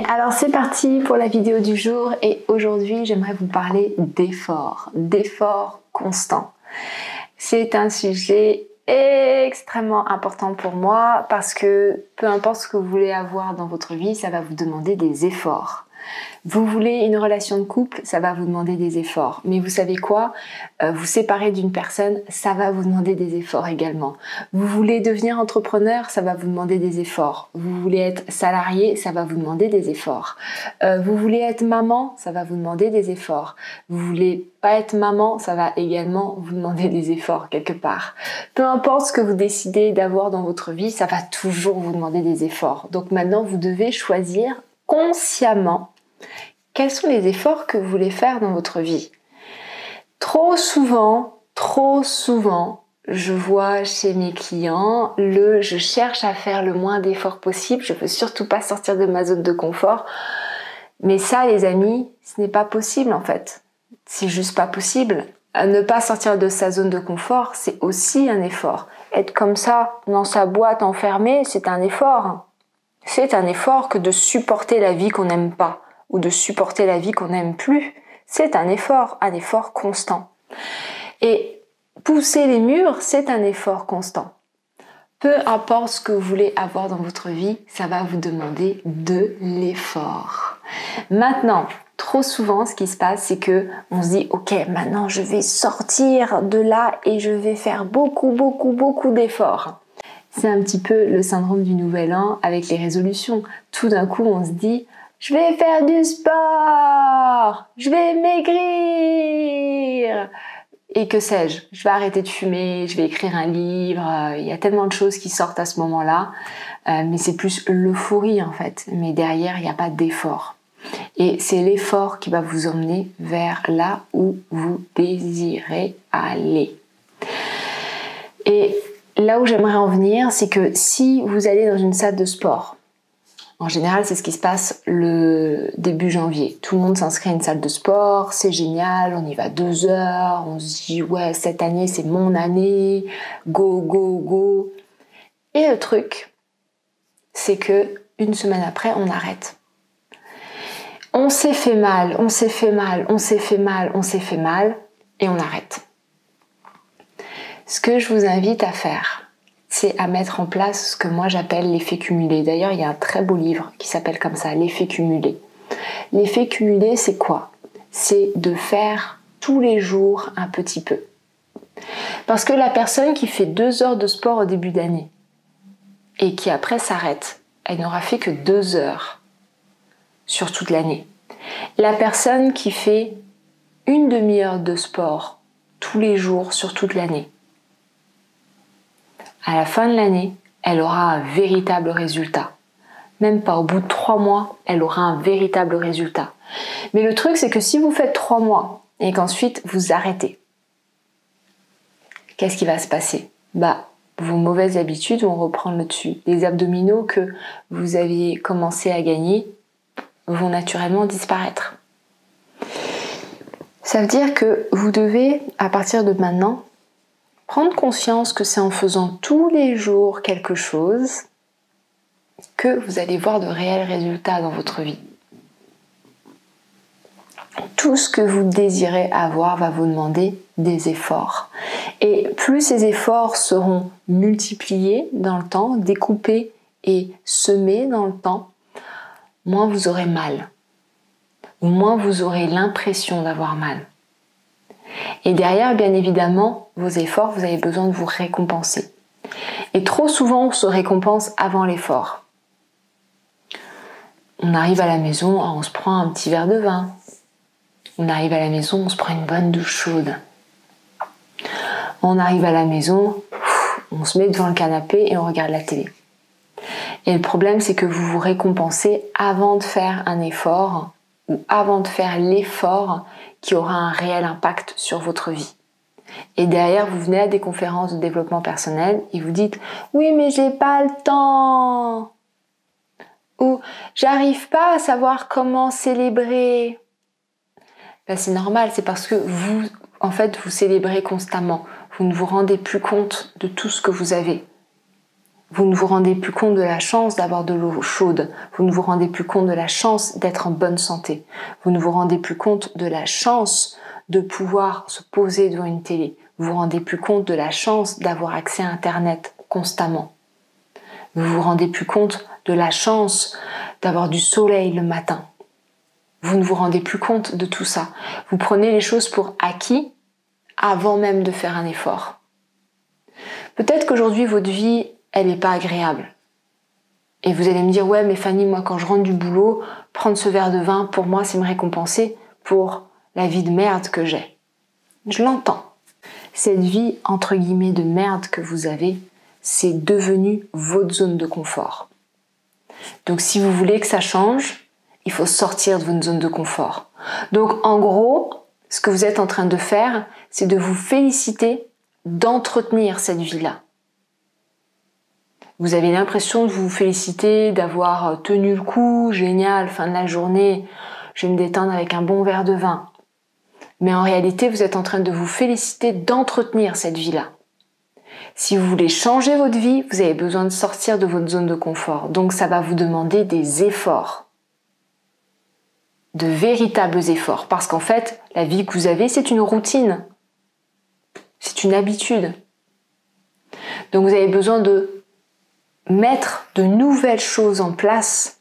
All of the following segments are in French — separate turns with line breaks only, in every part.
Alors c'est parti pour la vidéo du jour et aujourd'hui j'aimerais vous parler d'efforts constants. C'est un sujet extrêmement important pour moi parce que peu importe ce que vous voulez avoir dans votre vie, ça va vous demander des efforts. Vous voulez une relation de couple, ça va vous demander des efforts. Mais vous savez quoi? Vous séparer d'une personne, ça va vous demander des efforts également. Vous voulez devenir entrepreneur, ça va vous demander des efforts. Vous voulez être salarié, ça va vous demander des efforts. Vous voulez être maman, ça va vous demander des efforts. Vous voulez pas être maman, ça va également vous demander des efforts quelque part. Peu importe ce que vous décidez d'avoir dans votre vie, ça va toujours vous demander des efforts. Donc maintenant, vous devez choisir consciemment quels sont les efforts que vous voulez faire dans votre vie. Trop souvent, je vois chez mes clients je cherche à faire le moins d'efforts possible, je veux surtout pas sortir de ma zone de confort. Mais ça, les amis, ce n'est pas possible en fait. C'est juste pas possible. Ne pas sortir de sa zone de confort, c'est aussi un effort. Être comme ça, dans sa boîte enfermée, c'est un effort. C'est un effort que de supporter la vie qu'on n'aime pas ou de supporter la vie qu'on n'aime plus. C'est un effort constant. Et pousser les murs, c'est un effort constant. Peu importe ce que vous voulez avoir dans votre vie, ça va vous demander de l'effort. Maintenant, trop souvent, ce qui se passe, c'est que on se dit « Ok, maintenant je vais sortir de là et je vais faire beaucoup d'efforts. » C'est un petit peu le syndrome du nouvel an avec les résolutions. Tout d'un coup, on se dit « Je vais faire du sport, je vais maigrir !» Et que sais-je, je vais arrêter de fumer, je vais écrire un livre, il y a tellement de choses qui sortent à ce moment-là, mais c'est plus l'euphorie en fait. Mais derrière, il n'y a pas d'effort. Et c'est l'effort qui va vous emmener vers là où vous désirez aller. Et là où j'aimerais en venir, c'est que si vous allez dans une salle de sport, en général, c'est ce qui se passe le début janvier. Tout le monde s'inscrit à une salle de sport, c'est génial, on y va 2 heures, on se dit « Ouais, cette année, c'est mon année, go !» Et le truc, c'est que une semaine après, on arrête. On s'est fait mal, et on arrête. Ce que je vous invite à faire, c'est à mettre en place ce que moi j'appelle l'effet cumulé. D'ailleurs, il y a un très beau livre qui s'appelle comme ça, l'effet cumulé. L'effet cumulé, c'est quoi? C'est de faire tous les jours un petit peu. Parce que la personne qui fait 2 heures de sport au début d'année et qui après s'arrête, elle n'aura fait que 2 heures sur toute l'année. La personne qui fait une demi-heure de sport tous les jours sur toute l'année, à la fin de l'année, elle aura un véritable résultat. Même pas au bout de 3 mois, elle aura un véritable résultat. Mais le truc, c'est que si vous faites 3 mois et qu'ensuite vous arrêtez, qu'est-ce qui va se passer? Vos mauvaises habitudes vont reprendre le dessus. Les abdominaux que vous aviez commencé à gagner vont naturellement disparaître. Ça veut dire que vous devez, à partir de maintenant, prendre conscience que c'est en faisant tous les jours quelque chose que vous allez voir de réels résultats dans votre vie. Tout ce que vous désirez avoir va vous demander des efforts. Et plus ces efforts seront multipliés dans le temps, découpés et semés dans le temps, moins vous aurez mal. Ou moins vous aurez l'impression d'avoir mal. Et derrière, bien évidemment, vos efforts, vous avez besoin de vous récompenser. Et trop souvent, on se récompense avant l'effort. On arrive à la maison, on se prend un petit verre de vin. On arrive à la maison, on se prend une bonne douche chaude. On arrive à la maison, on se met devant le canapé et on regarde la télé. Et le problème, c'est que vous vous récompensez avant de faire un effort ou avant de faire l'effort qui aura un réel impact sur votre vie. Et derrière, vous venez à des conférences de développement personnel et vous dites « Oui, mais j'ai pas le temps !» ou « J'arrive pas à savoir comment célébrer !» C'est normal, c'est parce que vous célébrez constamment. Vous ne vous rendez plus compte de tout ce que vous avez. Vous ne vous rendez plus compte de la chance d'avoir de l'eau chaude. Vous ne vous rendez plus compte de la chance d'être en bonne santé. Vous ne vous rendez plus compte de la chance de pouvoir se poser devant une télé. Vous vous rendez plus compte de la chance d'avoir accès à Internet constamment. Vous vous rendez plus compte de la chance d'avoir du soleil le matin. Vous ne vous rendez plus compte de tout ça. Vous prenez les choses pour acquis avant même de faire un effort. Peut-être qu'aujourd'hui, votre vie, elle n'est pas agréable. Et vous allez me dire, ouais, mais Fanny, moi, quand je rentre du boulot, prendre ce verre de vin, pour moi, c'est me récompenser pour la vie de merde que j'ai. Je l'entends. Cette vie, entre guillemets, de merde que vous avez, c'est devenu votre zone de confort. Donc, si vous voulez que ça change, il faut sortir de votre zone de confort. Donc, en gros, ce que vous êtes en train de faire, c'est de vous féliciter d'entretenir cette vie-là. Vous avez l'impression de vous féliciter, d'avoir tenu le coup, génial, fin de la journée, je vais me détendre avec un bon verre de vin. Mais en réalité, vous êtes en train de vous féliciter d'entretenir cette vie-là. Si vous voulez changer votre vie, vous avez besoin de sortir de votre zone de confort. Donc ça va vous demander des efforts. De véritables efforts. Parce qu'en fait, la vie que vous avez, c'est une routine. C'est une habitude. Donc vous avez besoin de mettre de nouvelles choses en place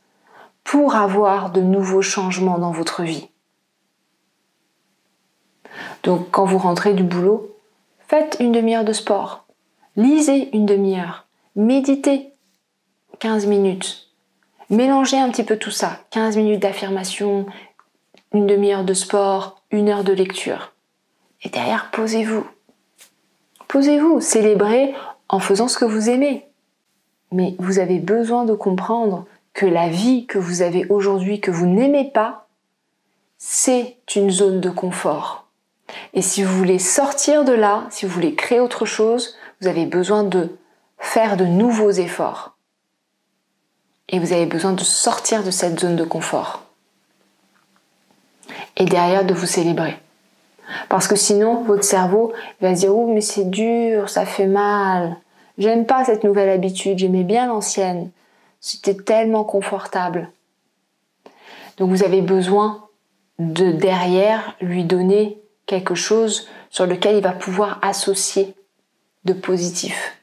pour avoir de nouveaux changements dans votre vie. Donc quand vous rentrez du boulot, faites une demi-heure de sport. Lisez une demi-heure. Méditez 15 minutes. Mélangez un petit peu tout ça. 15 minutes d'affirmation, une demi-heure de sport, 1 heure de lecture. Et derrière, posez-vous. Posez-vous, célébrez en faisant ce que vous aimez. Mais vous avez besoin de comprendre que la vie que vous avez aujourd'hui, que vous n'aimez pas, c'est une zone de confort. Et si vous voulez sortir de là, si vous voulez créer autre chose, vous avez besoin de faire de nouveaux efforts. Et vous avez besoin de sortir de cette zone de confort. Et derrière, de vous célébrer. Parce que sinon, votre cerveau va se dire « Oh, mais c'est dur, ça fait mal. J'aime pas cette nouvelle habitude, j'aimais bien l'ancienne. C'était tellement confortable. » Donc vous avez besoin de derrière lui donner quelque chose sur lequel il va pouvoir associer de positif.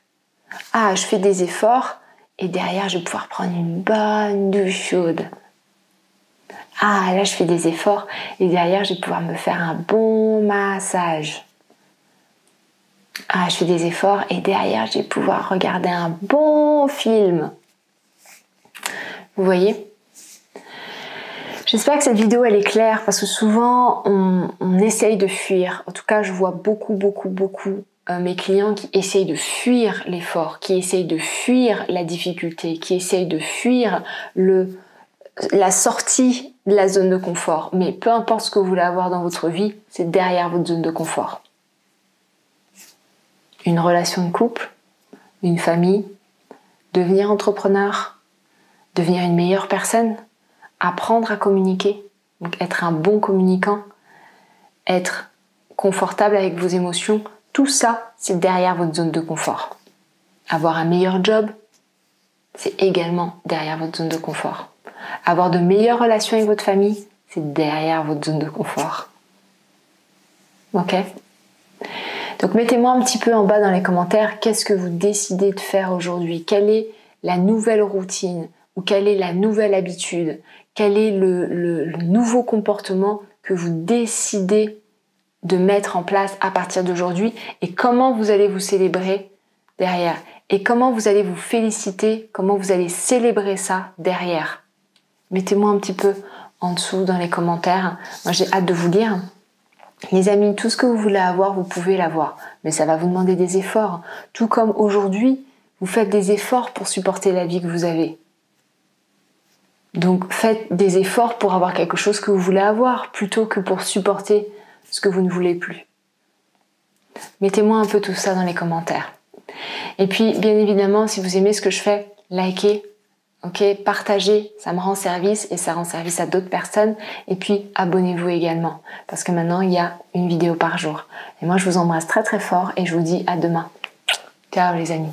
Ah, je fais des efforts et derrière je vais pouvoir prendre une bonne douche chaude. Ah, là je fais des efforts et derrière je vais pouvoir me faire un bon massage. Ah, je fais des efforts et derrière je vais pouvoir regarder un bon film. Vous voyez ? J'espère que cette vidéo elle est claire parce que souvent on essaye de fuir. En tout cas, je vois beaucoup mes clients qui essayent de fuir l'effort, qui essayent de fuir la difficulté, qui essayent de fuir la sortie de la zone de confort. Mais peu importe ce que vous voulez avoir dans votre vie, c'est derrière votre zone de confort. Une relation de couple, une famille, devenir entrepreneur, devenir une meilleure personne, apprendre à communiquer, donc être un bon communicant, être confortable avec vos émotions, tout ça, c'est derrière votre zone de confort. Avoir un meilleur job, c'est également derrière votre zone de confort. Avoir de meilleures relations avec votre famille, c'est derrière votre zone de confort. Ok ? Donc mettez-moi un petit peu en bas dans les commentaires, qu'est-ce que vous décidez de faire aujourd'hui ? Quelle est la nouvelle routine ? Ou quelle est la nouvelle habitude? Quel est le nouveau comportement que vous décidez de mettre en place à partir d'aujourd'hui? Et comment vous allez vous célébrer derrière? Et comment vous allez vous féliciter? Comment vous allez célébrer ça derrière? Mettez-moi un petit peu en dessous dans les commentaires. Moi, j'ai hâte de vous lire. Les amis, tout ce que vous voulez avoir, vous pouvez l'avoir. Mais ça va vous demander des efforts. Tout comme aujourd'hui, vous faites des efforts pour supporter la vie que vous avez. Donc faites des efforts pour avoir quelque chose que vous voulez avoir, plutôt que pour supporter ce que vous ne voulez plus. Mettez-moi un peu tout ça dans les commentaires. Et puis, bien évidemment, si vous aimez ce que je fais, likez, partagez, ça me rend service et ça rend service à d'autres personnes. Et puis, abonnez-vous également, parce que maintenant, il y a une vidéo par jour. Et moi, je vous embrasse très très fort et je vous dis à demain. Ciao les amis.